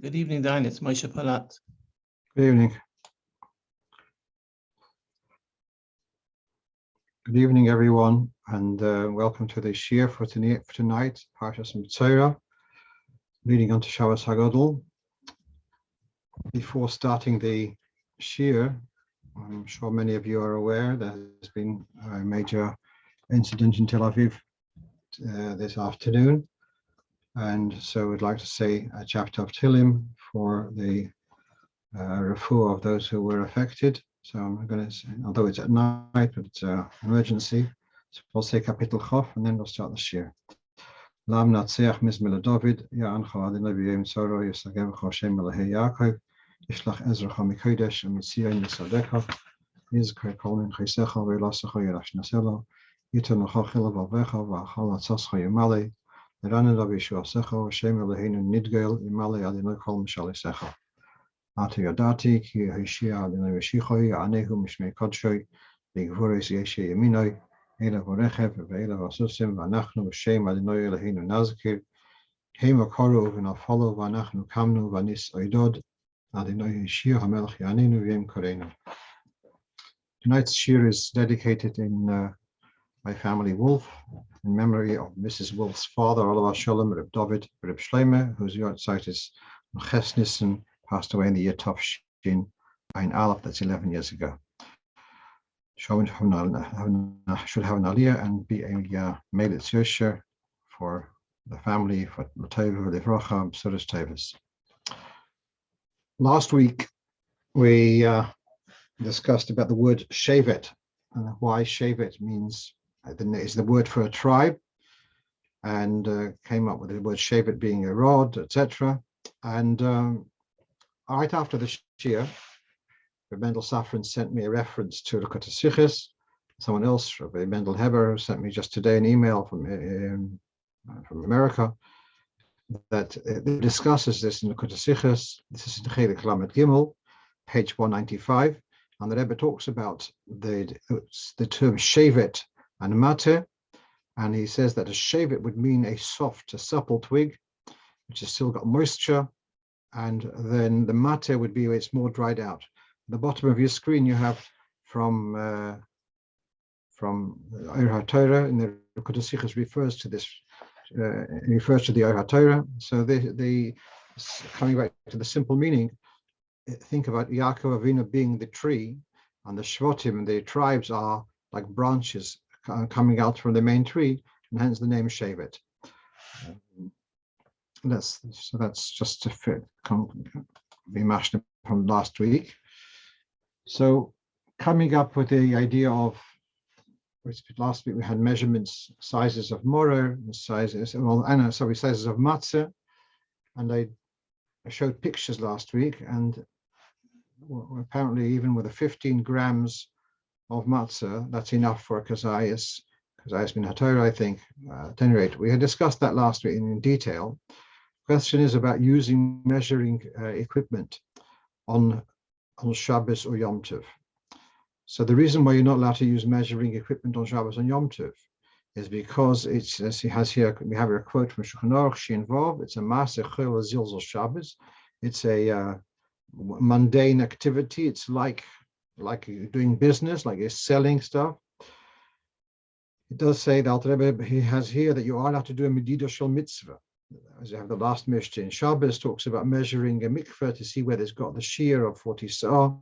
Good evening, Dayan. It's Moshe Palat. Good evening. Good evening, everyone, and welcome to the shiur for tonight, Parshas Metzora, leading on to Shabbos HaGadol. Before starting the shiur, I'm sure many of you are aware there has been a major incident in Tel Aviv this afternoon, and so we'd like to say a chapter of Tehillim for the refuah of those who were affected. So I'm going to say, although it's at night, but it's an emergency, so we'll say Kapitel Chof, and then we'll start the shiur. Lam natseach mizmel David, ya'ancha Dayan Levi Yitzchok Raskin, Hashem Elohei Yaakov, Yishlach Ezracha Mikodesh, Mitzvah Nisadecha, Yizkar Kol Min Chaysecha, Ve'lasecha Yerash Nasela, Yitan Achachil Vavecha, Va'achal Atzascha Yimale, Eranen Rav Yishuasecha, Hashem Eloheinu Nidgel, Yimale Adonai Kol Mishalisecha. Ata Yadati, Ki Hishia Adonai Veshichoi, Anehu Mishmei Kodshoi, B'Gvuros Yeshe Yaminoi, Ela Vorechev, Ve'ela Vasusim, V'anachnu V'Shem Adonai Eloheinu Nazkir, Hema Koru V'Nafolo V'anachnu Kamnu V'Nis Oidod, Adonai Yeshia HaMelech Yaninu V'Yem Koreinu. Tonight's shiur is dedicated in my family Wolf, in memory of Mrs. Wolf's father, Olav Shalom, Reb David, Reb Shlomo, whose yahrzeit is Mache Nissen, passed away in the year Tov Shin Ein Aleph, that's 11 years ago. Should have an aliyah and be a Meilitz Yosher for the family, for Latova, Livrocha, B'suras Tovas. Last week, we discussed about the word shevet and why shevet means is the word for a tribe, and came up with the word shevet being a rod, etc. And right after the shiur, Mendel Safran sent me a reference to Likutei Sichos. Someone else, Rabbi Mendel Heber, sent me just today an email from America that discusses this in Likutei Sichos. This is in Chelik Lamed Gimel, page 195, and the Rebbe talks about the term shevet and Mache, and he says that a shevet would mean a soft, a supple twig, which has still got moisture, and then the Mache would be where it's more dried out. At the bottom of your screen, you have from Orah Torah, and the Likutei Sichos refers to this, refers to the Orah Torah. So the coming back to the simple meaning, think about Yaakov Avinu being the tree, and the Shvatim, the tribes, are like branches coming out from the main tree, and hence the name shevet. That's just to be mashed from last week. So coming up with the idea of, last week we had measurements, sizes of Moror, sizes of Matzo, and I showed pictures last week, and apparently even with a 15 grams of Matzo, that's enough for a kazayas min haTorah, I think. At any rate, we had discussed that last week in detail. The question is about using measuring equipment on Shabbos or Yomtov. So the reason why you're not allowed to use measuring equipment on Shabbos and Yomtov is because it's, as he has here, we have a quote from Shulchan Aruch, Shinvav, it's a Maase Chol Zilzal Shabbos. It's a mundane activity. It's like doing business, like you're selling stuff. It does say, the Alter Rebbe, he has here that you are allowed to do a medida shel mitzvah. As you have the last Mishnah in Shabbos, talks about measuring a mikveh to see whether it's got the shiur of 40 sa'ah.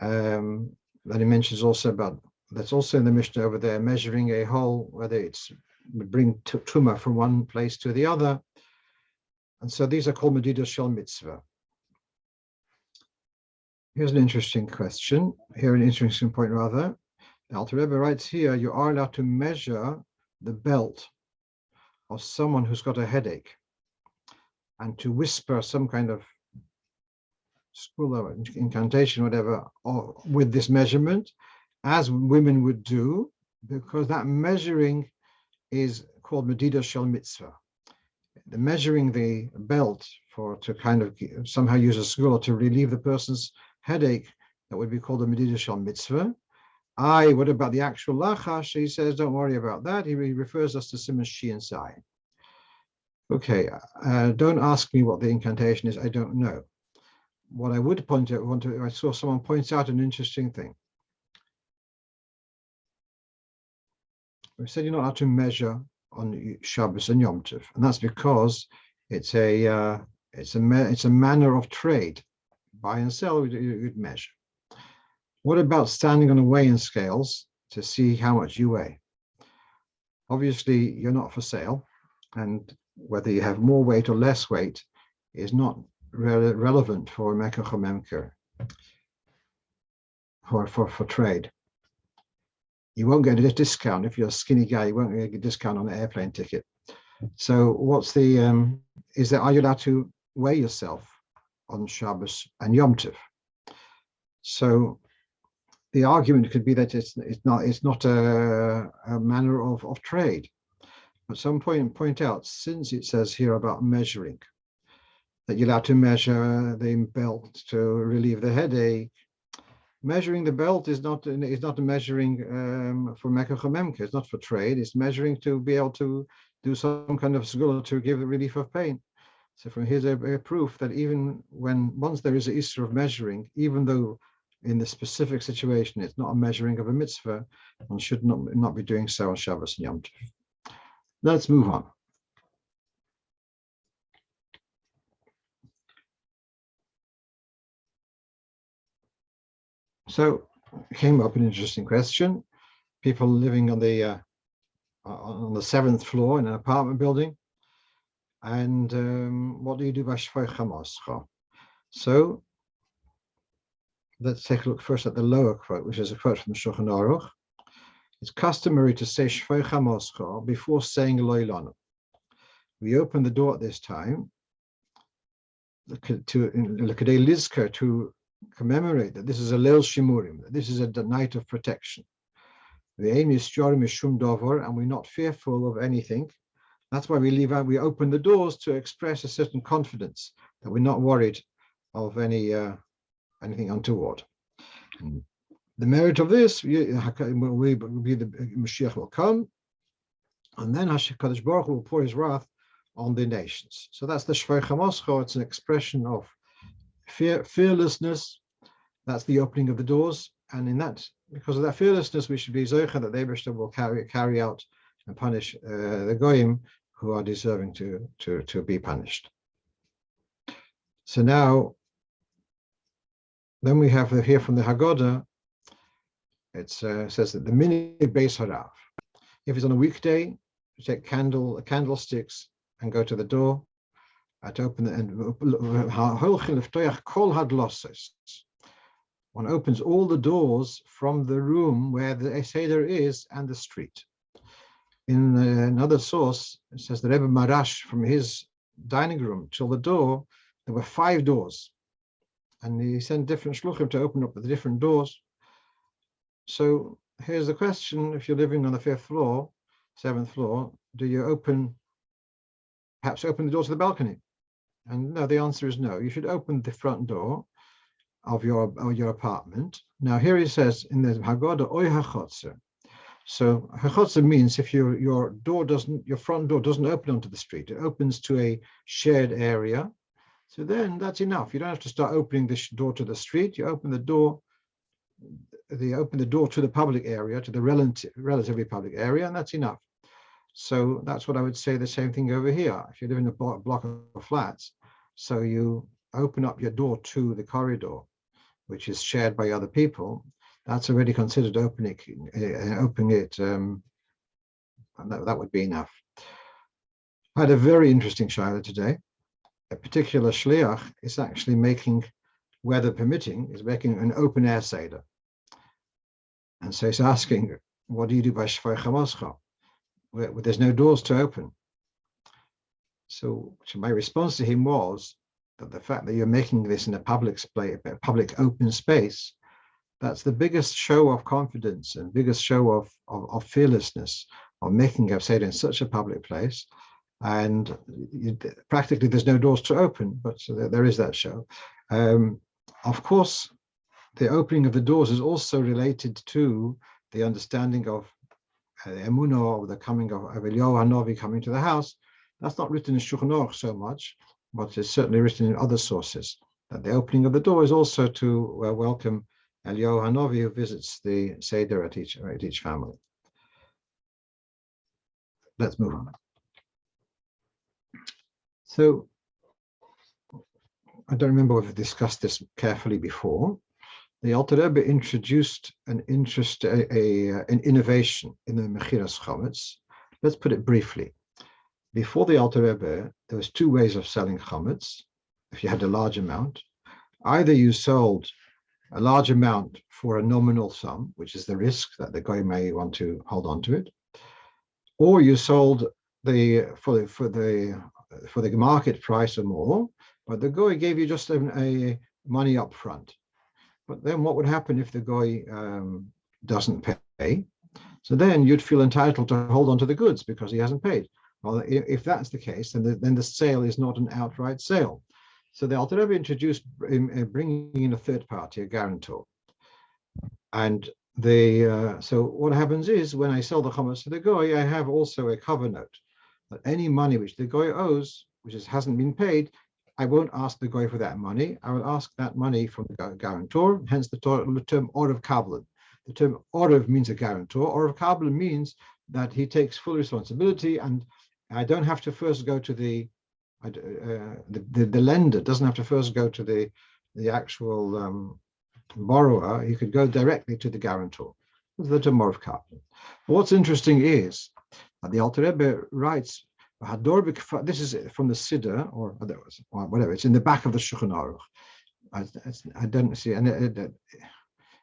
Then he mentions also about, that's also in the Mishnah over there, measuring a hole, whether it's would bring tumah from one place to the other. And so these are called medida shel mitzvah. Here's an interesting question. Here an interesting point rather. The Alter Rebbe writes here, you are allowed to measure the belt of someone who's got a headache, and to whisper some kind of school or incantation, whatever, with this measurement, as women would do, because that measuring is called medida shel mitzvah. The measuring the belt to kind of somehow use a school to relieve the person's headache, that would be called a medida shel mitzvah. What about the actual luggage? He says, don't worry about that. He refers us to Siman Shi and Sai. Okay, don't ask me what the incantation is. I don't know. What I would point out, I saw someone point out an interesting thing. We said you're not allowed to measure on Shabbos and Yomtov, and that's because it's a manner of trade. Buy and sell, you'd measure. What about standing on a weighing scales to see how much you weigh? Obviously, you're not for sale, and whether you have more weight or less weight is not relevant for Mache or for trade. You won't get a discount if you're a skinny guy. You won't get a discount on an airplane ticket. So, what's the? Are you allowed to weigh yourself on Shabbos and Yomtov? So, the argument could be that it's not a manner of trade. But some point out, since it says here about measuring, that you're allowed to measure the belt to relieve the headache. Measuring the belt is not a measuring for Meche. It's not for trade. It's measuring to be able to do some kind of segula to give the relief of pain. So from here's a proof that even once there is an issue of measuring, even though in the specific situation it's not a measuring of a mitzvah, one should not be doing so on Shabbos and Yom Tov. Let's move on. So came up an interesting question. People living on the 7th floor in an apartment building, and what do you do by shpokh haMoed? So let's take a look first at the lower quote, which is a quote from the Shulchan Aruch. It's customary to say shpokh haMoed before saying lo ilanu. We open the door at this time to commemorate that this is a Leil Shimurim, that this is a night of protection. The aim is mishum dover, and we're not fearful of anything. That's why we open the doors to express a certain confidence that we're not worried of anything untoward. And the merit of this will be the Mashiach will come, and then HaKadosh Baruch Hu will pour his wrath on the nations. So that's the shpokh haMoed. It's an expression of fearlessness. That's the opening of the doors, and because of that fearlessness, we should be zocher that the Eibishter will carry out and punish the goyim who are deserving to be punished. So now, then we have here from the Haggadah. It says that the mini beis harav. If it's on a weekday, you take candlesticks and go to the door. To open one opens all the doors from the room where the Seder is and the street. In another source, it says the Rebbe Marash from his dining room till the door, there were 5 doors. And he sent different shluchim to open up the different doors. So here's the question: if you're living on the 5th floor, 7th floor, do you perhaps open the door to the balcony? And no, the answer is no. You should open the front door of your apartment. Now here he says in the Haggadah, oy hachotzer. So hachotzer means if your front door doesn't open onto the street, it opens to a shared area. So then that's enough. You don't have to start opening the door to the street. You open the door. They open the door to the public area, to the relatively public area, and that's enough. So that's what I would say. The same thing over here. If you live in a block of flats, so you open up your door to the corridor, which is shared by other people, that's already considered opening it. That would be enough. I had a very interesting shiur today. A particular shliach is actually making, weather permitting, is making an open air seder. And so he's asking, what do you do by shpokh haMoed? Where there's no doors to open. So my response to him was that the fact that you're making this in a public open space, that's the biggest show of confidence and biggest show of fearlessness of making a seder in such a public place. And practically there's no doors to open, but so there is that show. Of course, the opening of the doors is also related to the understanding of emunah, or the coming of Eliyahu Hanavi coming to the house. That's not written in Shulchan Aruch so much, but it's certainly written in other sources, that the opening of the door is also to welcome Eliyahu Hanavi, who visits the Seder at each family. Let's move on. So, I don't remember if we discussed this carefully before. The Alter Rebbe introduced an innovation in the Mechiras Chometz. Let's put it briefly. Before the Alter Rebbe, there was two ways of selling Chometz. If you had a large amount, either you sold a large amount for a nominal sum, which is the risk that the guy may want to hold on to it, or you sold for the market price or more, but the guy gave you just a money up front. But then what would happen if the guy doesn't pay? So then you'd feel entitled to hold on to the goods because he hasn't paid. Well, if that's the case, then the sale is not an outright sale. So the Alter Rebbe introduced bringing in a third party, a guarantor. And so what happens is, when I sell the Chometz to the guy, I have also a cover note that any money which the guy owes, which hasn't been paid, I won't ask the guy for that money. I will ask that money from the guarantor, hence the term Eruv Kabbalah. The term Eruv means a guarantor. Eruv Kabbalah means that he takes full responsibility, and I don't have to first go to the lender doesn't have to first go to the actual borrower. He could go directly to the guarantor. That's the term Eruv Kabbalah. What's interesting is that the Alter Rebbe writes, this is from the Siddur, or whatever, it's in the back of the Shulchan Aruch. I don't see, and in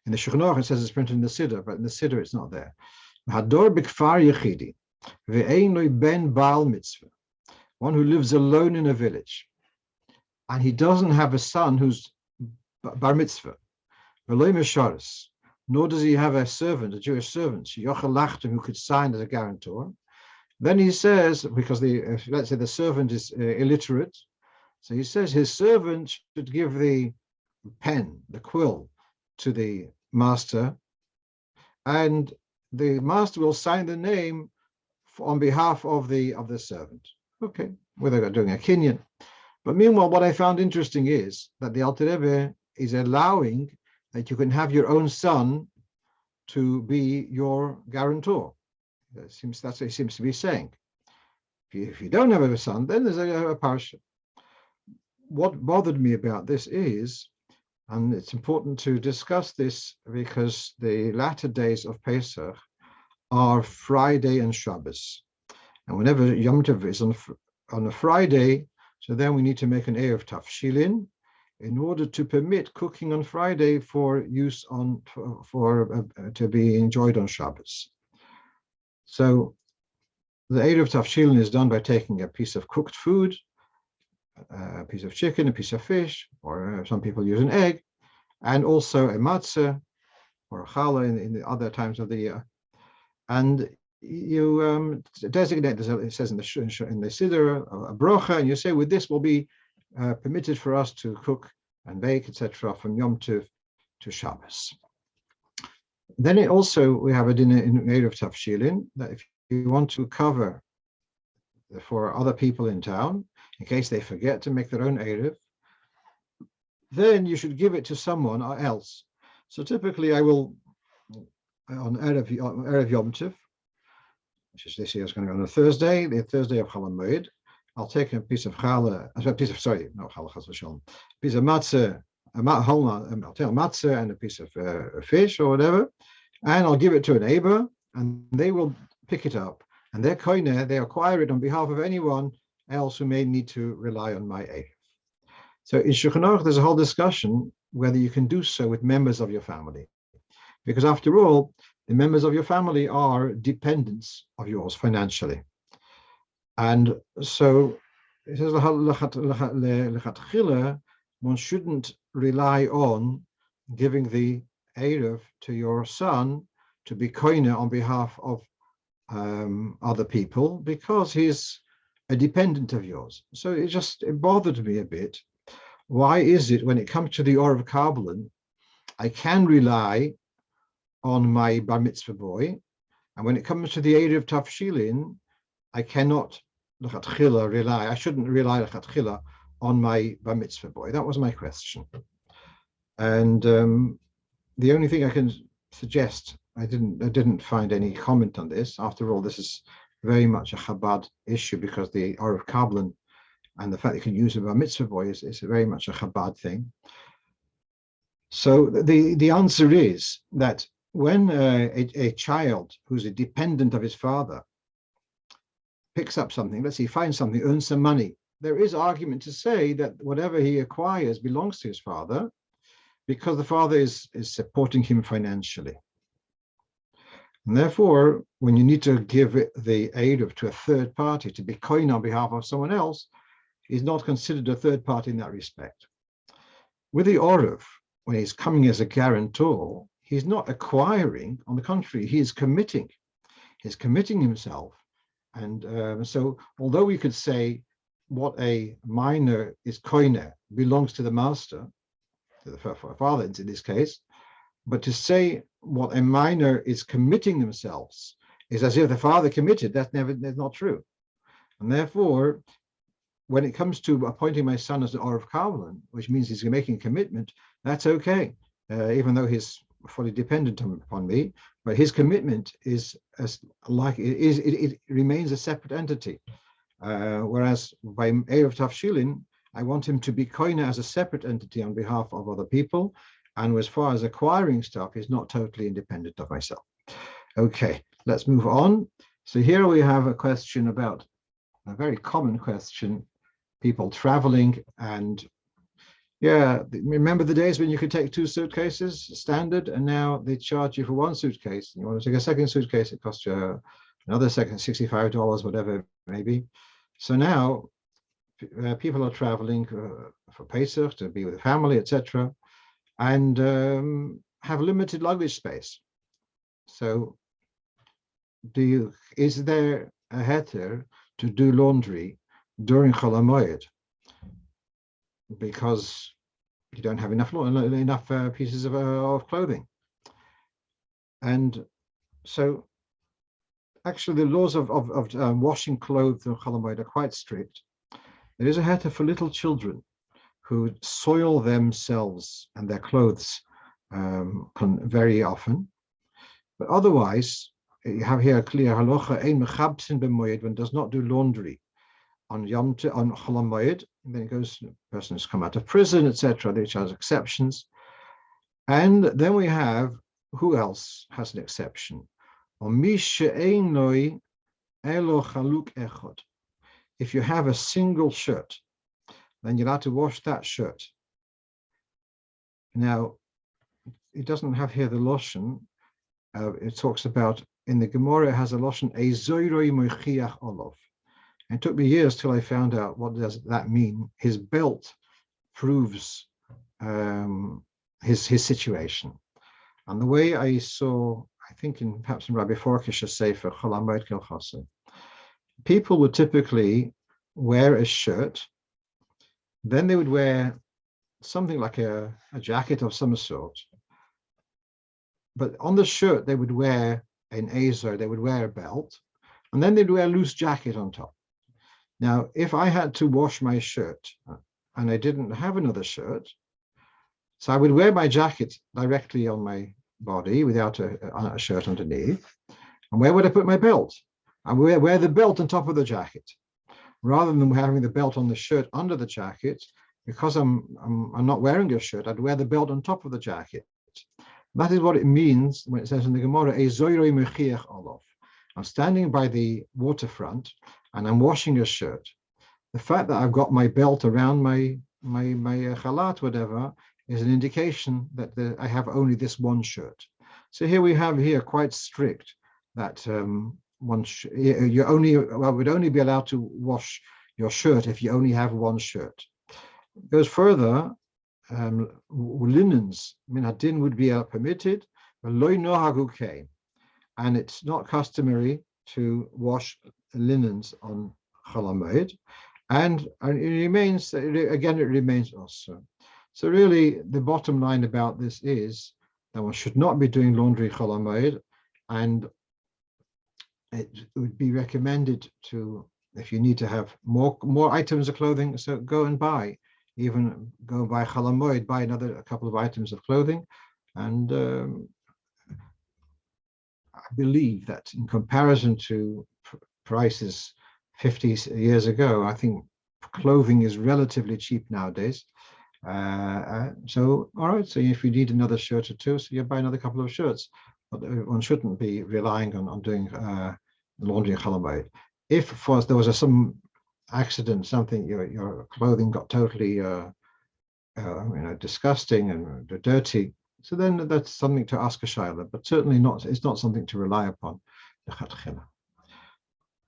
the Shulchan Aruch it says it's printed in the Siddur, but in the Siddur it's not there. Hador b'kfar yechidi, ve'ein lo ben Barmitzva, one who lives alone in a village, and he doesn't have a son who's Barmitzva, ve'lo mesharis, nor does he have a servant, a Jewish servant, who could sign as a guarantor. Then he says, because let's say the servant is illiterate, so he says his servant should give the pen, the quill, to the master, and the master will sign the name on behalf of the servant. Okay, whether doing a kinyan. But meanwhile, what I found interesting is that the Alter Rebbe is allowing that you can have your own son to be your guarantor. That's what he seems to be saying. If you don't have a son, then there's a parsha. What bothered me about this is, and it's important to discuss this because the latter days of Pesach are Friday and Shabbos. And whenever Yomtov is on a Friday, so then we need to make an Eruv Tafshilin in order to permit cooking on Friday for use to be enjoyed on Shabbos. So the Eruv Tafshilin is done by taking a piece of cooked food, a piece of chicken, a piece of fish, or some people use an egg, and also a matzah or a challah in the other times of the year. And you designate, it says in the Siddur, a brocha, and you say, with this will be permitted for us to cook and bake, etc., from Yomtov to Shabbos. Then we have a dinner in Eruv Tafshilin, that if you want to cover for other people in town, in case they forget to make their own Eruv, then you should give it to someone else. So typically I will, on Eruv Yomtov, which is this year is going to be on a Thursday, the Thursday of haMoed, I'll take a piece of challah, a piece of matzah, I'll take a matzah and a piece of fish or whatever, and I'll give it to a neighbor, and they will pick it up, and they're koineh, they acquire it on behalf of anyone else who may need to rely on my aid. So in Shulchan Aruch, there's a whole discussion whether you can do so with members of your family, because after all, the members of your family are dependents of yours financially. And so it says, one shouldn't rely on giving the Eruv to your son to be koineh on behalf of other people, because he's a dependent of yours. So it bothered me a bit. Why is it when it comes to the Eruv Kabbalah, I can rely on my Barmitzva boy. And when it comes to the area of Tafshilin, I cannot rely. I shouldn't rely on my Barmitzva boy. That was my question. And the only thing I can suggest, I didn't find any comment on this. After all, this is very much a Chabad issue because the Eruv Kablan and the fact that you can use a Barmitzva boy is very much a Chabad thing. So the answer is that when a child who's a dependent of his father picks up something, let's say finds something, earns some money, there is argument to say that whatever he acquires belongs to his father because the father is supporting him financially. And therefore, when you need to give the aid to a third party to be kohen on behalf of someone else, he's not considered a third party in that respect. With the Eruv, when he's coming as a guarantor, he's not acquiring. On the contrary, he is committing. He's committing himself. And so, although we could say what a minor is kohen belongs to the master, to the father in this case, but to say what a minor is committing themselves is as if the father committed, that's not true. And therefore, when it comes to appointing my son as the Eruv Kablan, which means he's making a commitment, that's okay, even though he's fully dependent upon me. But his commitment is it remains a separate entity. Whereas by Eruv Tafshilin, I want him to be kohen as a separate entity on behalf of other people. And as far as acquiring stuff, he's not totally independent of myself. Okay, let's move on. So here we have a question about a very common question, people traveling. And yeah, remember the days when you could take 2 suitcases standard, and now they charge you for 1 suitcase. And you want to take a second suitcase, it costs you another second, $65, whatever it may be. So now people are traveling for Pesach to be with the family, etc., and have limited luggage space. So is there a heter to do laundry during Chol haMoed because you don't have enough pieces of clothing? And so actually the laws of washing clothes in Chol haMoed are quite strict. There is a heter for little children who soil themselves and their clothes very often. But otherwise, you have here a clear halacha, ein mechabsin b'moed, one does not do laundry on Yomtov, on Chol haMoed, and then it goes, the person has come out of prison, etc., which has exceptions. And then we have, who else has an exception? If you have a single shirt, then you're allowed to wash that shirt. Now, it doesn't have here the lotion. It talks about, in the Gemara, it has a lotion, ezoiroi mochiach olav. And it took me years till I found out what does that mean. His belt proves his situation. And the way I saw, I think perhaps in Rabbi Forkish's Sefer, Chol haMoed Kilchasa, people would typically wear a shirt, then they would wear something like a jacket of some sort. But on the shirt, they would wear an azer, they would wear a belt, and then they'd wear a loose jacket on top. Now, if I had to wash my shirt and I didn't have another shirt, so I would wear my jacket directly on my body without a shirt underneath. And where would I put my belt? I would wear the belt on top of the jacket. Rather than having the belt on the shirt under the jacket, because I'm not wearing a shirt, I'd wear the belt on top of the jacket. That is what it means when it says in the Gemara, ezoiroi mochiach olav. I'm standing by the waterfront and I'm washing a shirt. The fact that I've got my belt around my chalat, whatever, is an indication that I have only this one shirt. So here we have quite strict that you would only be allowed to wash your shirt if you only have one shirt. It goes further, linens, minhadin, would be permitted, but loy nohagu kein, and it's not customary to wash linens on Chol haMoed, and it remains also. So really, the bottom line about this is that one should not be doing laundry Chol haMoed, and it would be recommended to, if you need to have more items of clothing, so go and buy, even go buy Chol haMoed, buy a couple of items of clothing, and I believe that in comparison to prices 50 years ago, I think clothing is relatively cheap nowadays. So, all right, so if you need another shirt or two, so you buy another couple of shirts. But one shouldn't be relying on doing laundry and Chol haMoed. If there was some accident, something, your clothing got totally disgusting and dirty, so then that's something to ask a shiur, but certainly not. It's not something to rely upon.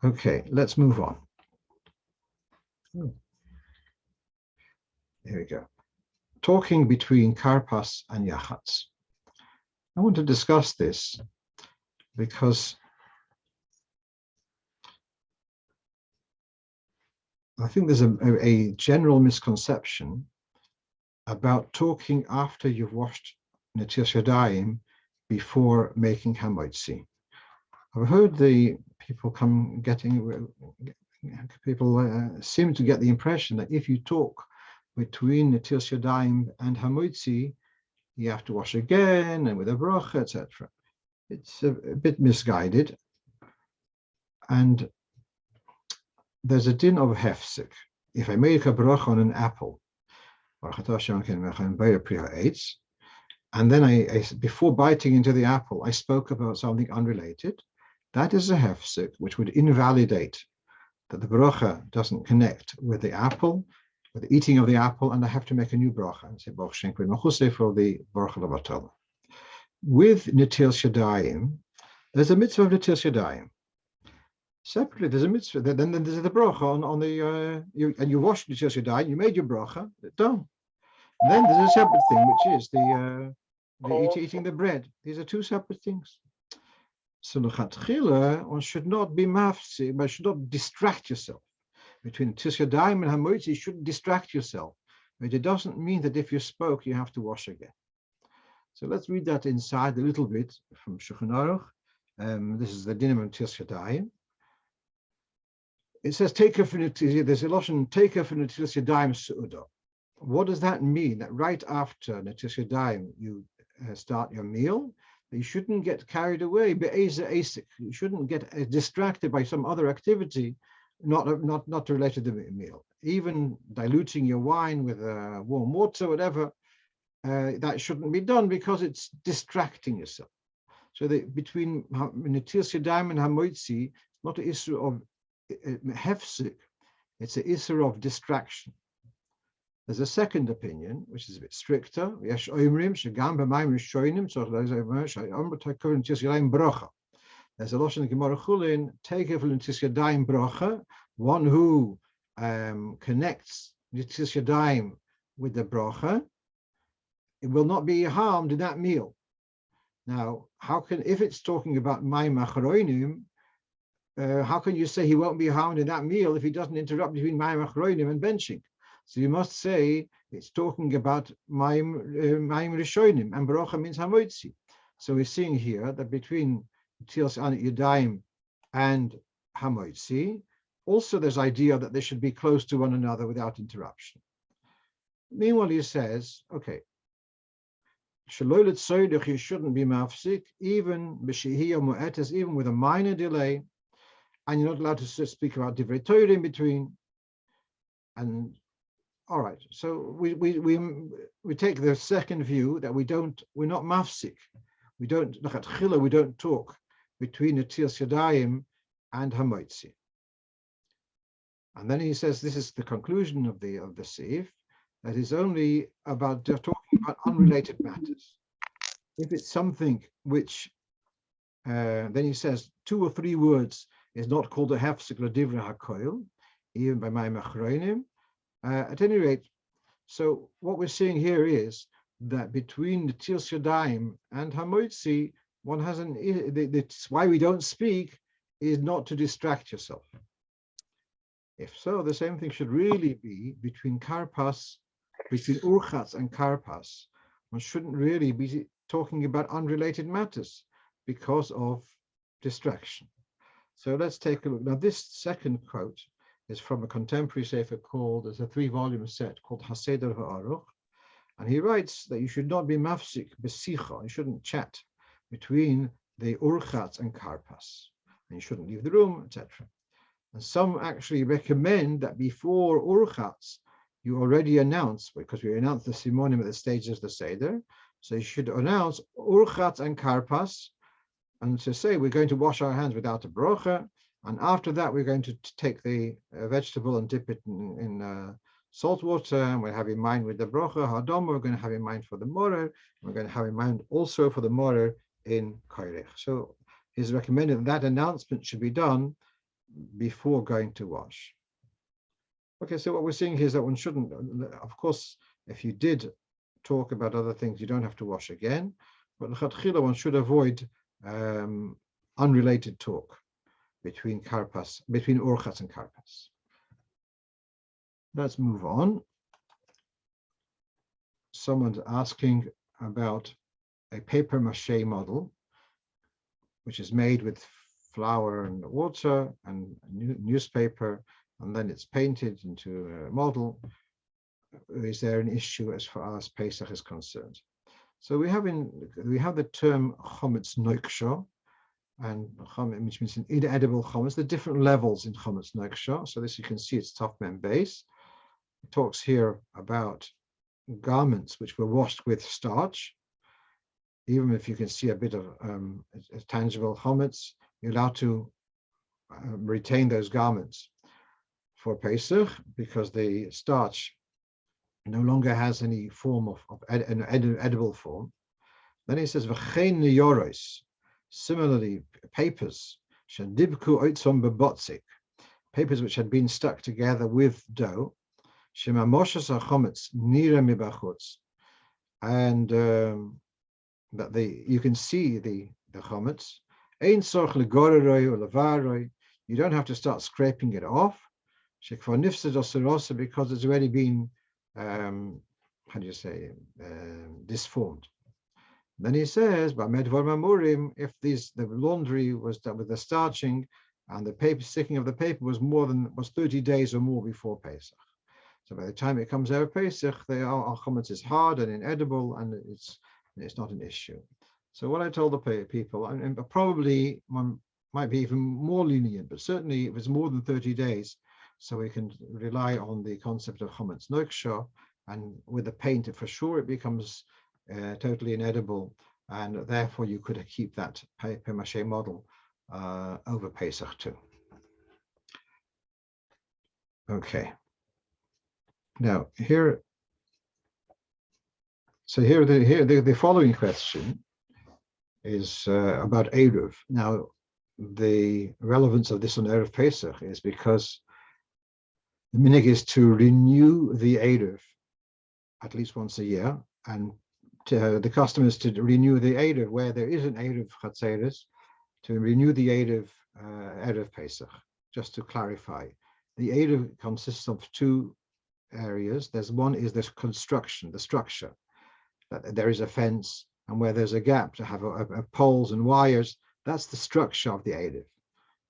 Okay, let's move on. Here we go. Talking between karpas and yachatz. I want to discuss this because I think there's a general misconception about talking after you've washed netilas yadayim before making haMoed. I've heard the people seem to get the impression that if you talk between netilas yadayim and haMoed, you have to wash again and with a bracha, etc. It's a bit misguided, and there's a din of hefsek. If I make a bracha on an apple, and then I before biting into the apple, I spoke about something unrelated, that is a hefsek which would invalidate that the bracha doesn't connect with the apple, with the eating of the apple, and I have to make a new bracha and say for the bracha levatala. With netilas yadayim, there's a mitzvah of netilas yadayim. Separately, there's a mitzvah. Then there's the bracha on the and you wash netilas yadayim, you made your bracha, done. And then there's a separate thing, which is the eating the bread. These are two separate things. So one should not be mafsi, but should not distract yourself. Between netilas yadayim and haMoed, you shouldn't distract yourself. But it doesn't mean that if you spoke, you have to wash again. So let's read that inside a little bit from Shulchan Aruch. This is the din of netilas yadayim. It says, there's a lashon, take for netilas yadayim su'udah. What does that mean? That right after netilas yadayim, you start your meal, you shouldn't get carried away. You shouldn't get distracted by some other activity, not related to the meal. Even diluting your wine with warm water, whatever, that shouldn't be done because it's distracting yourself. So between netilas yadayim and haMoed, it's not an issue of hefsek, it's an issue of distraction. There's a second opinion, which is a bit stricter. There's a lashon in Gemara Chulin, take for netilas yadayim bracha, one who connects netilas yadayim with the bracha, it will not be harmed in that meal. Now, if it's talking about machronim, how can you say he won't be harmed in that meal if he doesn't interrupt between machronim and benching? So you must say it's talking about rishonim, and bracha means haMoed. So we're seeing here that between netilas yadayim and haMoed, also there's idea that they should be close to one another without interruption. Meanwhile, he says, okay, you shouldn't be mafsik, even even with a minor delay, and you're not allowed to speak about divrei Torah in between. And all right, so we take the second view that we're not mafsik, we don't talk between netilas yadayim and haMoed. And then he says this is the conclusion of the seif, that is only about talking about unrelated matters. If it's something which then he says 2 or 3 words is not called a hefsek l'divrei hakoil, even by my machronim. At any rate, so what we're seeing here is that between netilas yadayim and haMoed, one has that's why we don't speak is not to distract yourself. If so, the same thing should really be between karpas between urchatz and karpas, one shouldn't really be talking about unrelated matters because of distraction. So let's take a look. Now, this second quote is from a contemporary sefer called, there's a 3-volume set called Haseder V'Aruch, and he writes that you should not be mafsik besicha, you shouldn't chat between the urchatz and karpas, and you shouldn't leave the room, etc. And some actually recommend that before urchatz, you already announce, because we announce the simonim at the stages of the seder, so you should announce urchatz and karpas, and to say we're going to wash our hands without a brocha, and after that we're going to take the vegetable and dip it in salt water, and we have in mind with the brocha hadom, we're going to have in mind for the moror, we're going to have in mind also for the moror in koirech. So he's recommended that announcement should be done before going to wash. Okay, so what we're seeing here is that one shouldn't, of course, if you did talk about other things, you don't have to wash again, but one should avoid unrelated talk between urchatz and karpas. Let's move on. Someone's asking about a paper mache model, which is made with flour and water and newspaper, and then it's painted into a model. Is there an issue as far as Pesach is concerned? So we have the term Chometz noiksha, and which means an inedible Chometz. The different levels in Chometz noiksha. So this you can see it's top mem base. It talks here about garments which were washed with starch. Even if you can see a bit of a tangible Chometz, you're allowed to retain those garments for Pesach because the starch no longer has any form of an edible form. Then he says, "V'chein neyoros." Similarly, papers, shadibku oitzom bebotzik, papers which had been stuck together with dough, shemamoshes haChometz nira mibachutz, and that you can see the Chometz. Ein sorch legoreroi or levaroi. You don't have to start scraping it off. Shekvar nifsed oserosa, because it's already been disformed. Then he says, if the laundry was done with the starching and the paper sticking of the paper was 30 days or more before Pesach. So by the time it comes out of Pesach, the Chometz is hard and inedible, and it's not an issue. So what I told the people, and probably one might be even more lenient, but certainly if it's more than 30 days, so we can rely on the concept of Chometz noiksha, and with the paint, for sure, it becomes totally inedible, and therefore you could keep that paper mache model over Pesach too. Okay. Now here the following question is about Eruv. Now the relevance of this on Eruv Pesach is because the minhag is to renew the Eruv at least once a year, and the custom is to renew the Eruv where there is an Eruv Chatzeres, to renew the Eruv Pesach. Just to clarify, the Eruv consists of two areas. One is the construction, the structure, that there is a fence, and where there's a gap to have poles and wires. That's the structure of the Eruv.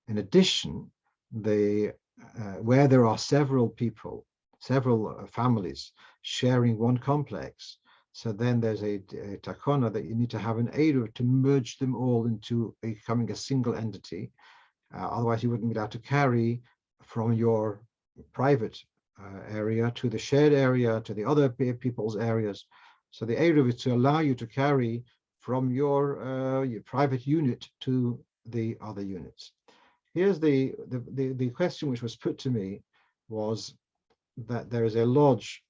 In addition, where there are several people, several families sharing one complex, so then there's a takona that you need to have an Eruv to merge them all into becoming a single entity. Otherwise, you wouldn't be allowed to carry from your private area to the shared area to the other people's areas. So the Eruv is to allow you to carry from your private unit to the other units. Here's the question which was put to me, was that there is a lodge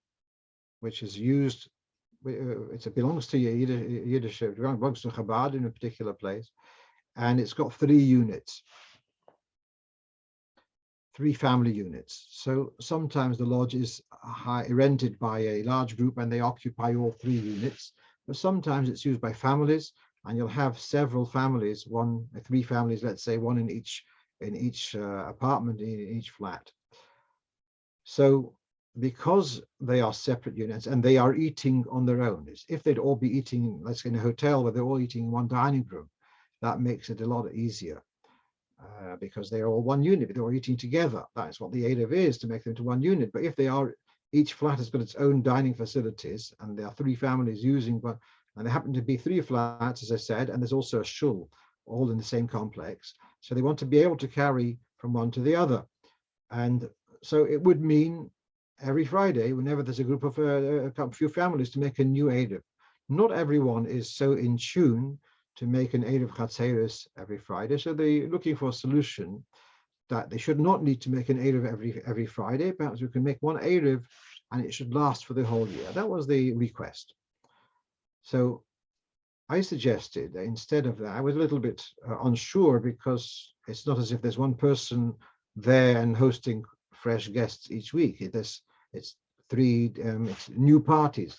which is used, it belongs to Yiddish, it belongs to Chabad in a particular place, and it's got 3 units, 3 family units. So sometimes the lodge is rented by a large group and they occupy all 3 units, but sometimes it's used by families, and you'll have several families, 3 families, let's say, one in each apartment, in each flat. So because they are separate units and they are eating on their own. If they'd all be eating, let's say in a hotel where they're all eating in one dining room, that makes it a lot easier because they're all one unit, they're all eating together. That's what the Eruv is, to make them into one unit. But if they are, each flat has got its own dining facilities and there are three families using one, and there happen to be three flats, as I said, and there's also a shul, all in the same complex. So they want to be able to carry from one to the other. And so it would mean every Friday, whenever there's a group of a few families, to make a new Eruv. Not everyone is so in tune to make an Eruv Chatzeros every Friday. So they're looking for a solution that they should not need to make an Eruv every Friday. Perhaps we can make one Eruv and it should last for the whole year. That was the request. So I suggested that instead of that, I was a little bit unsure because it's not as if there's one person there and hosting fresh guests each week. It's three it's new parties.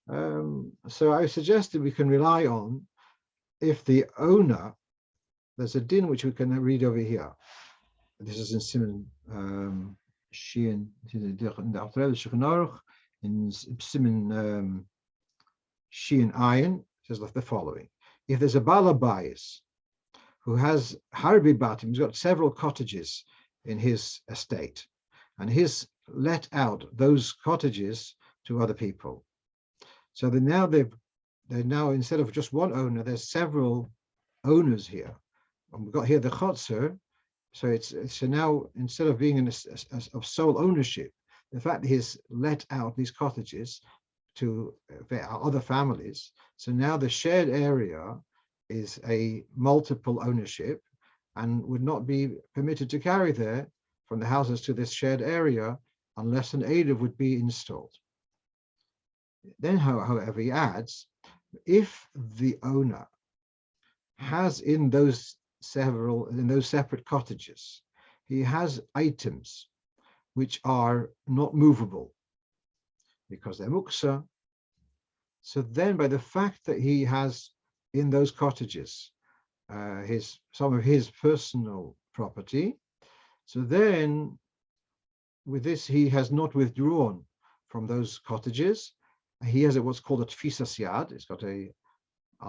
So I suggested we can rely on, if the owner, there's a din which we can read over here. This is in Siman Shein, in the Alter Rebbe, in Siman Shein Ayin, says the following: if there's a balabayis who has harbi batim, he's got several cottages in his estate, and he's let out those cottages to other people. So they're now instead of just one owner, there's several owners here. And we've got here the chotzer. So it's now, instead of being of sole ownership, the fact that he's let out these cottages to other families. So now the shared area is a multiple ownership and would not be permitted to carry there from the houses to this shared area unless an Eruv would be installed. Then, however, he adds, if the owner has in those separate cottages, he has items which are not movable because they're muksa. So then, by the fact that he has in those cottages some of his personal property, so then with this he has not withdrawn from those cottages. He has what's called a tfisas yad. It's got I'm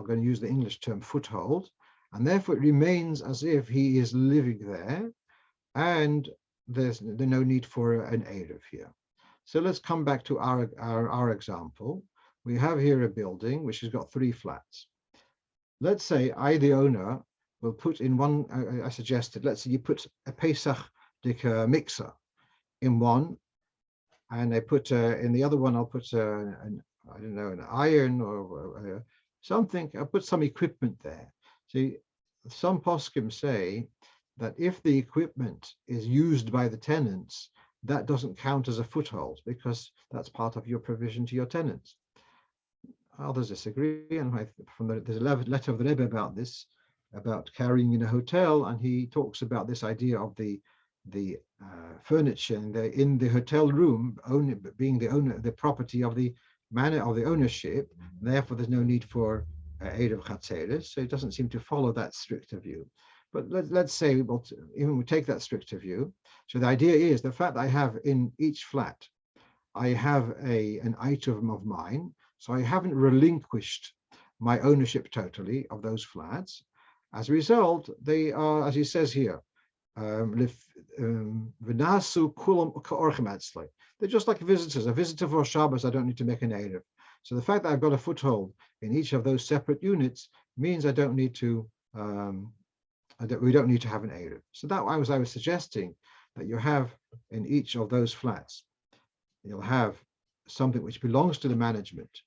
going to use the English term, foothold, and therefore it remains as if he is living there, and there's no need for an Eruv here. So let's come back to our example. We have here a building which has got three flats. Let's say I, the owner, will put in one, I suggested, let's say you put a Pesach mixer in one, and I put in the other one, I'll put an iron or something. I'll put some equipment there. See, some poskim say that if the equipment is used by the tenants, that doesn't count as a foothold because that's part of your provision to your tenants. Others disagree, and there's a letter of the Rebbe about this, about carrying in a hotel, and he talks about this idea of the furniture in the hotel room being the property of the manner of the ownership. Therefore, there's no need for Eruv Chatzeros. So it doesn't seem to follow that stricter view. But let's say, even we take that stricter view. So the idea is the fact that I have in each flat, I have an item of mine. So I haven't relinquished my ownership totally of those flats. As a result, they are, as he says here, they're just like visitors. A visitor for Shabbos, I don't need to make an Eruv. So the fact that I've got a foothold in each of those separate units means I don't need to. We don't need to have an Eruv. So that I was suggesting that you have in each of those flats, you'll have something which belongs to the management,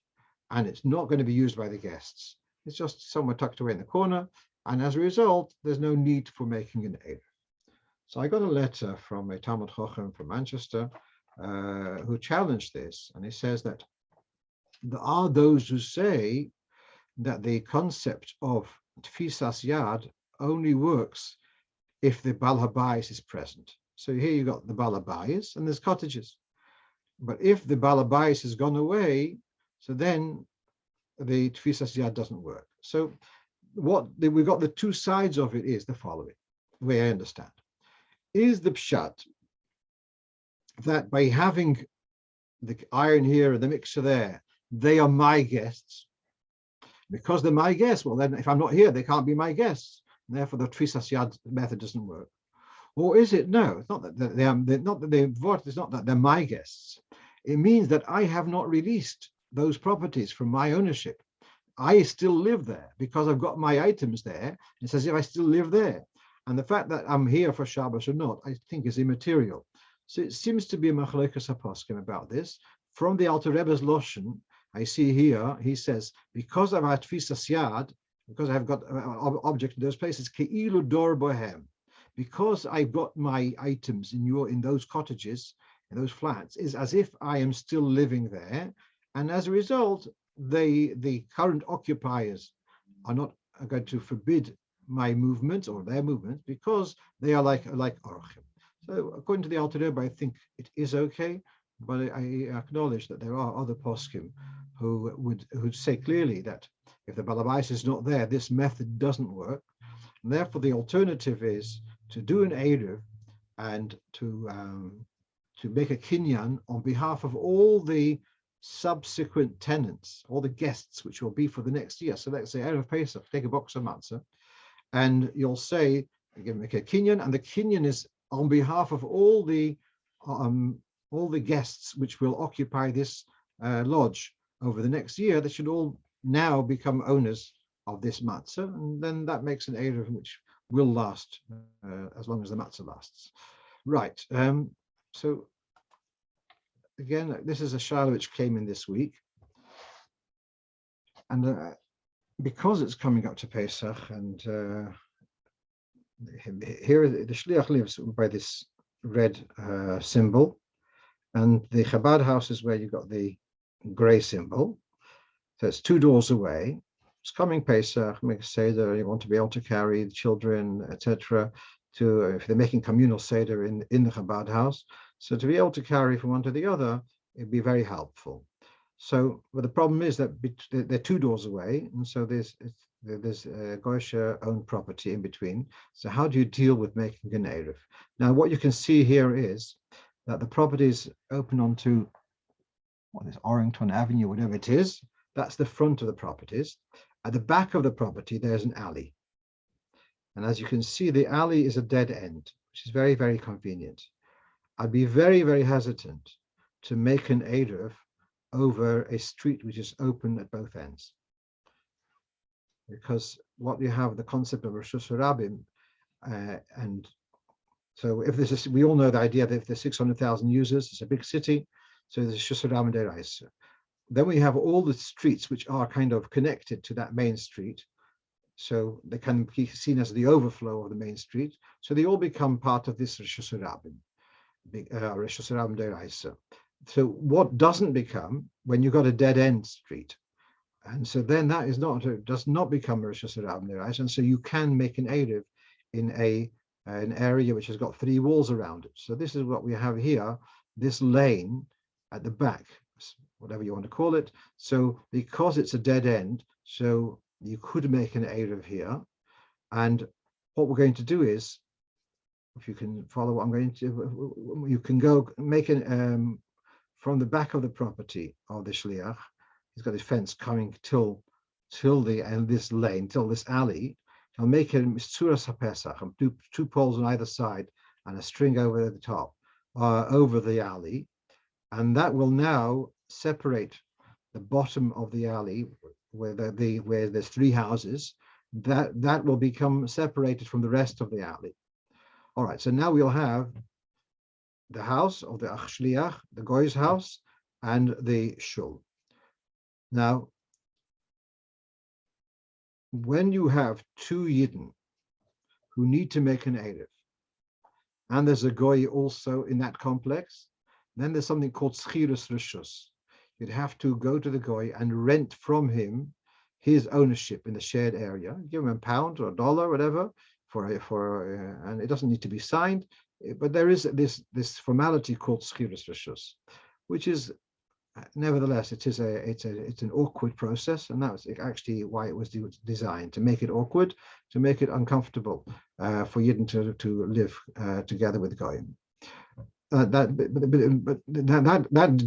and it's not going to be used by the guests. It's just somewhere tucked away in the corner, and as a result, there's no need for making an Eruv. So I got a letter from a Talmud Chacham from Manchester who challenged this, and he says that there are those who say that the concept of tfisas yad only works if the Bal HaBayis is present. So here you got the Bal HaBayis and there's cottages. But if the Bal HaBayis has gone away, so then the tfisas yad doesn't work. So we've got the two sides of it is the following, the way I understand. Is the pshat that by having the iron here and the mixture there, they are my guests. Because they're my guests, well, then if I'm not here, they can't be my guests. And therefore, the Tfisas Yad method doesn't work. Or is it? No, it's not that it's not that they're my guests. It means that I have not released those properties from my ownership. I still live there because I've got my items there. It's as if I still live there. And the fact that I'm here for Shabbos or not, I think is immaterial. So it seems to be a machlokes haposkim about this. From the Alter Rebbe's Loshen, I see here, he says, because of our tfisas yad, because I've got an object in those places, keilu dor bohem, because I've got my items in those cottages, in those flats, is as if I am still living there. And as a result, the current occupiers are not going to forbid my movements or their movements because they are like orchim. So according to the Alter Rebbe, I think it is okay, but I acknowledge that there are other poskim who would say clearly that if the balabais is not there, this method doesn't work. And therefore, the alternative is to do an eruv and to make a kinyan on behalf of all the subsequent tenants, all the guests which will be for the next year. So let's say Erev Pesach, take a box of matzah, and you'll say, again, make a kinyan, and the kinyan is on behalf of all the guests which will occupy this lodge over the next year. They should all now become owners of this matzah, and then that makes an eruv which will last as long as the matzah lasts. Right. So again, this is a shiur which came in this week, and because it's coming up to Pesach, and here the shliach lives by this red symbol, and the Chabad house is where you got the grey symbol. So it's 2 doors away. It's coming Pesach, make a seder. You want to be able to carry the children, etc. To if they're making communal seder in the Chabad house. So to be able to carry from one to the other, it'd be very helpful. So, but the problem is that they're 2 doors away, and so there's Goysha owned property in between. So how do you deal with making an eruv? Now, what you can see here is that the properties open onto what is Orrington Avenue, whatever it is. That's the front of the properties. At the back of the property, there's an alley. And as you can see, the alley is a dead end, which is very, very convenient. I'd be very, very hesitant to make an eruv over a street which is open at both ends. Because what you have, the concept of Reshus Harabim, and so if this is, we all know the idea that if there's 600,000 users, it's a big city, so there's Reshus Harabim deraisa. Then we have all the streets which are kind of connected to that main street, so they can be seen as the overflow of the main street. So they all become part of this Reshus Harabim, Reshus Harabim deraisa. So what doesn't become when you've got a dead end street, and so then that is does not become a Reshus Harabim deraisa, and so you can make an eruv in an area which has got 3 walls around it. So this is what we have here, this lane at the back, whatever you want to call it. So because it's a dead end, so you could make an eruv here. And what we're going to do is, if you can follow what I'm going to, you can go make an from the back of the property of the shliach. He's got his fence coming till the end, this lane, till this alley. I'll make a Metzora Pesach, and 2 poles on either side and a string over the top, over the alley. And that will now separate the bottom of the alley where there's 3 houses. That will become separated from the rest of the alley. All right, so now we'll have the house of the Shliach, the Goy's house, and the Shul. Now, when you have 2 Yidden who need to make an eruv, and there's a Goy also in that complex, then there's something called Schirus Rishus. You'd have to go to the Goy and rent from him his ownership in the shared area. Give him £1 or $1, whatever, and it doesn't need to be signed. But there is this formality called Schirus Rishus, which is, nevertheless, it's an awkward process, and that's actually why it was designed, to make it awkward, to make it uncomfortable for Yidden to live together with Goyim. that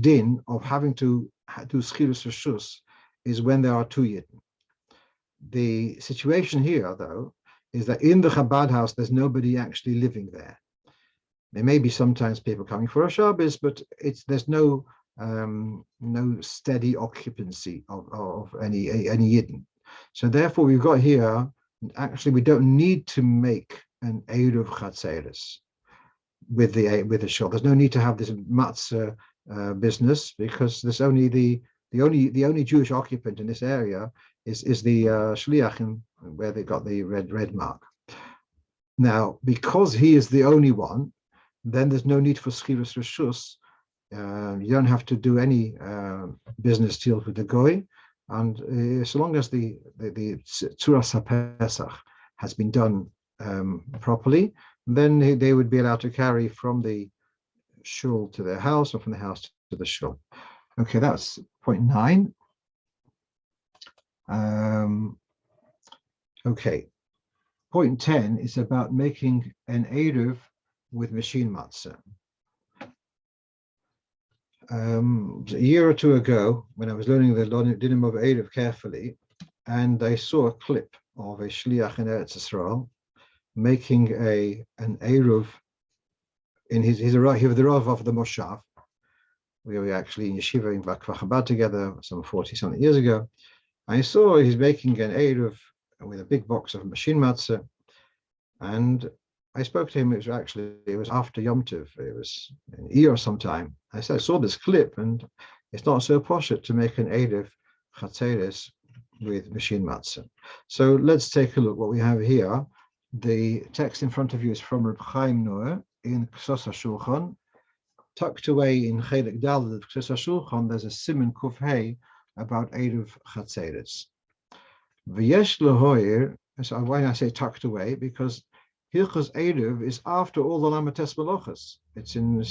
din of having to do schirus reshus is when there are two yidden. The situation here, though, is that in the Chabad house, there's nobody actually living there. There may be sometimes people coming for a Shabbos, but there's no steady occupancy of any yidden. So therefore, we've got here. Actually, we don't need to make an Eruv Chatzeres with the shul. There's no need to have this matzah business, because there's only the only Jewish occupant in this area is the shliachim, where they got the red mark. Now, because he is the only one, then there's no need for schirus reshus. You don't have to do any business deals with the goy, and so long as the tzuras haPesach has been done properly, then they would be allowed to carry from the shul to their house, or from the house to the shul. Okay, that's point 9. Okay, point 10 is about making an Eruv with machine-matzo. A year or two ago, when I was learning the dinim of Eruv carefully, and I saw a clip of a shliach in Eretz Yisrael making an Eruv in his the Rov of the Moshav. We were actually in yeshiva in Chabad together some 40-something years ago. I saw he's making an Eruv with a big box of machine-matzo, and I spoke to him. It was after Yomtov. It was an year or sometime. I said, I saw this clip, and it's not so poshut to make an Eruv Chatzeres with machine-matzo. So let's take a look what we have here. The text in front of you is from Reb Chaim Noah in Ksos HaShulchan. Tucked away in Chelik Daled of Ksos HaShulchan, there's a siman kuf hey about Eruv Chatzeres. V'yesh lehoyer, so why I say tucked away, because Hilchos Eruv is after all the Lamates Melochas. It's in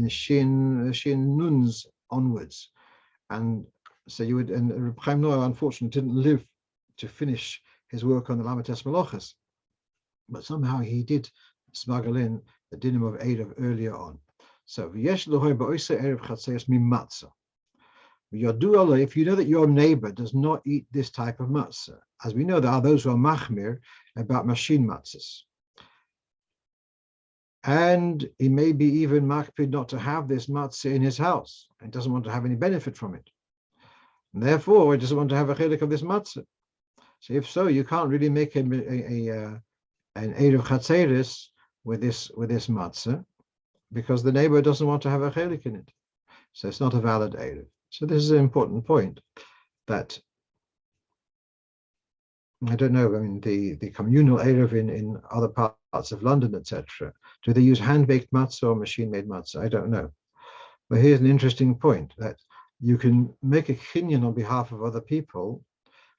Shin Nuns onwards, and so you would. And Reb Chaim Noah, unfortunately, didn't live to finish his work on the Lamates Melochas, but somehow he did smuggle in the dinim of Eruv earlier on. So v'yesh lehoyer ba'oisei Eruv Chatzeres mimatzo. If you know that your neighbor does not eat this type of matzah, as we know, there are those who are machmir about machine-matzos, and he may be even makpid not to have this matzah in his house and doesn't want to have any benefit from it. And therefore, he doesn't want to have a halochic of this matzah. So if so, you can't really make an Eruv Chatzeres with this matzah, because the neighbor doesn't want to have a halochic in it. So it's not a valid Eruv. So this is an important point, that I don't know, I mean, the communal Eruv in other parts of London, etc. Do they use hand-baked matzah or machine-made matzah? I don't know. But here's an interesting point, that you can make a kinyan on behalf of other people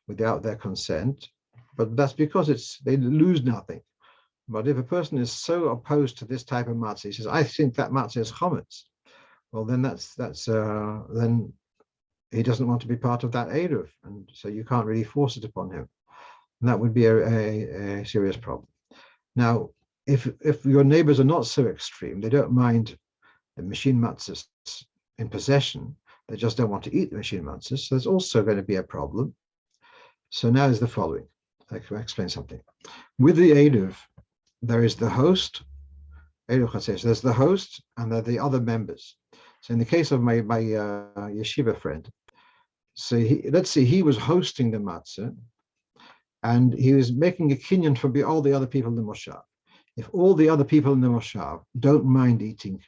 without their consent, but that's because they lose nothing. But if a person is so opposed to this type of matzah, he says, I think that matzah is Chometz, well, then then he doesn't want to be part of that Eruv, and so you can't really force it upon him. And that would be a serious problem. Now, if your neighbors are not so extreme, they don't mind the machine-matzos in possession, they just don't want to eat the machine-matzos, so there's also going to be a problem. So now is the following. I can explain something. With the Eruv, there is the host, Eruv Chatzeres, there's the host, and there are the other members. So in the case of my yeshiva friend, so let's say he was hosting the matzah, and he was making a kinyan for all the other people in the moshav. If all the other people in the moshav don't mind eating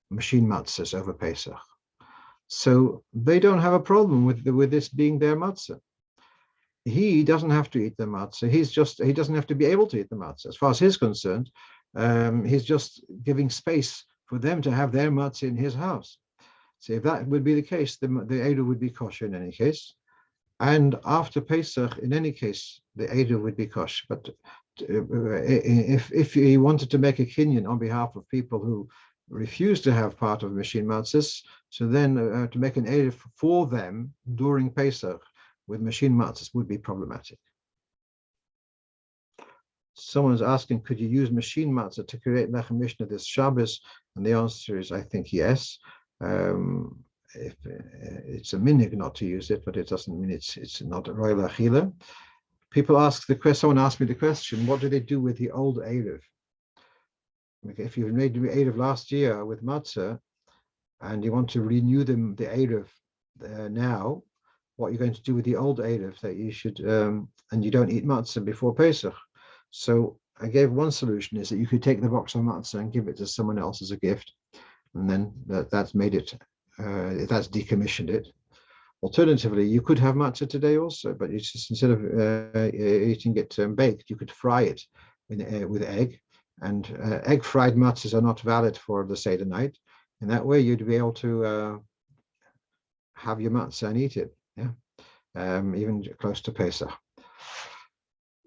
machine matzahs over Pesach, so they don't have a problem with this being their matzah. He doesn't have to eat the matzah. He doesn't have to be able to eat the matzah. As far as he's concerned, he's just giving space for them to have their matzah in his house. So if that would be the case, the Eruv would be kosher in any case. And after Pesach, in any case, the Eruv would be kosher. But if he wanted to make a kinyan on behalf of people who refuse to have part of machine matzahs, so then to make an Eruv for them during Pesach with machine matzahs would be problematic. someone's asking, could you use machine-matzo to create Lechem Mishnah this Shabbos? And the answer is, I think, yes. If it's a minig not to use it, but it doesn't mean it's not a royal achila. People ask the question. Someone asked me the question: what do they do with the old Eruv? If you've made the Eruv last year with matzah, and you want to renew the Eruv now, what you're going to do with the old Eruv that you should, and you don't eat matzah before Pesach. So I gave one solution is that you could take the box of matzah and give it to someone else as a gift, and then that's made it. That's decommissioned it. Alternatively, you could have matzah today also, but it's just instead of eating it baked, you could fry it with egg. And egg fried matzahs are not valid for the Seder night. In that way, you'd be able to have your matzah and eat it. Yeah, even close to Pesach.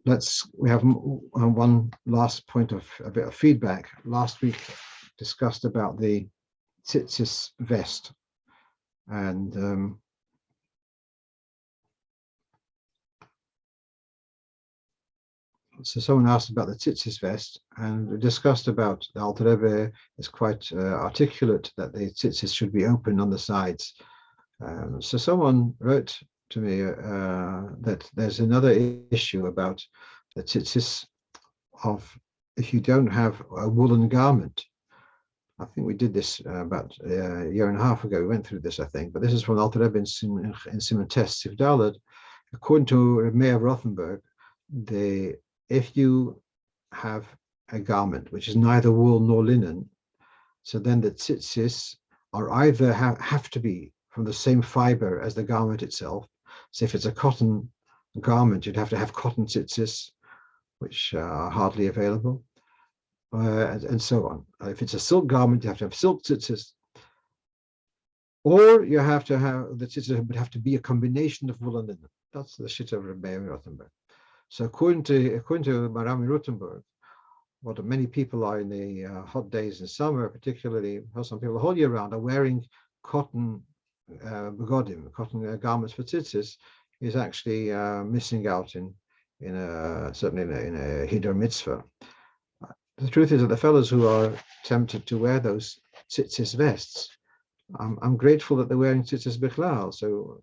We have one last point of a bit of feedback. Last week discussed about the tzitzis vest, and so someone asked about the tzitzis vest, and we discussed about the Alter Rebbe is quite articulate that the tzitzis should be open on the sides. So someone wrote to me that there's another issue about the tzitzis of if you don't have a woolen garment. I think we did this about a year and a half ago. We went through this, I think, but this is from Alter Rebbe in Siman Tes Sif Daled. According to Meir of Rothenburg, if you have a garment which is neither wool nor linen, so then the tzitzis are either have to be from the same fiber as the garment itself. So if it's a cotton garment, you'd have to have cotton tzitzis, which are hardly available. And so on. If it's a silk garment, you have to have silk tzitzis, or you have to have the tzitzis would have to be a combination of wool and linen. That's the shit of Rebbe Rothenburg. So according to Maram Rothenburg, what many people are in the hot days in summer, particularly some people the whole year round are wearing cotton begodim, cotton garments for tzitzis, is actually missing out certainly in a hidur mitzvah. The truth is that the fellows who are tempted to wear those tzitzis vests, I'm grateful that they're wearing tzitzis bichlal. So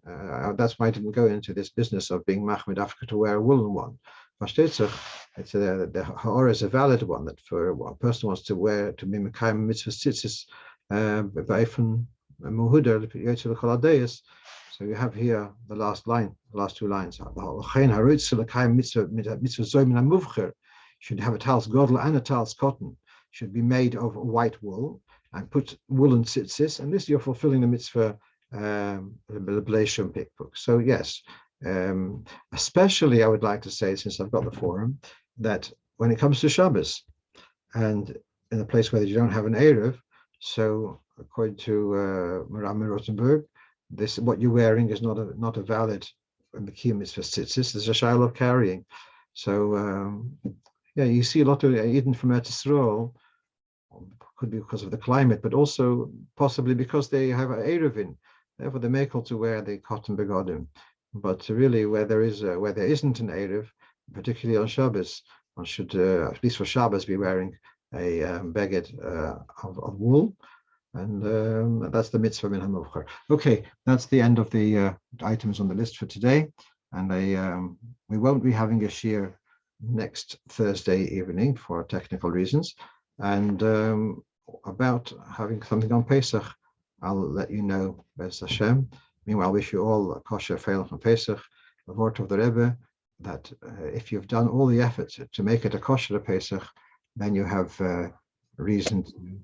that's why I didn't go into this business of being machmed after to wear a woolen one. The ha'or is a valid one that for a person wants to wear to be mekayim mitzvah tzitzis b'eifon muhuder. So you have here the last line, the last two lines. Should have a talis godel and a talis cotton, should be made of white wool and put woolen tzitzis, and this you're fulfilling the mitzvah the book. So yes, especially I would like to say, since I've got the forum, that when it comes to Shabbos and in a place where you don't have an Eruv, so according to Maram Rothenburg, this what you're wearing is not a valid mitzvah tzitzis. There's a shiur of carrying. So yeah, you see a lot of even from Eretz Yisrael, could be because of the climate, but also possibly because they have an Eruv in. Therefore, they may call to wear the cotton begodim. But really, where there isn't an Eruv, particularly on Shabbos, one should, at least for Shabbos, be wearing a beged of wool, and that's the mitzvah min haMoed. Okay, that's the end of the items on the list for today, and we won't be having a shiur next Thursday evening for technical reasons, and about having something on Pesach, I'll let you know, Bez Hashem. Meanwhile, I wish you all a kosher feilach on Pesach, the word of the Rebbe, that if you've done all the efforts to make it a kosher Pesach, then you have reason to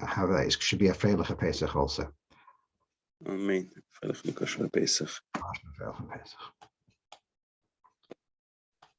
have that. It should be a feilach Pesach also. Amen. Feilach kosher Pesach. Feilach Pesach.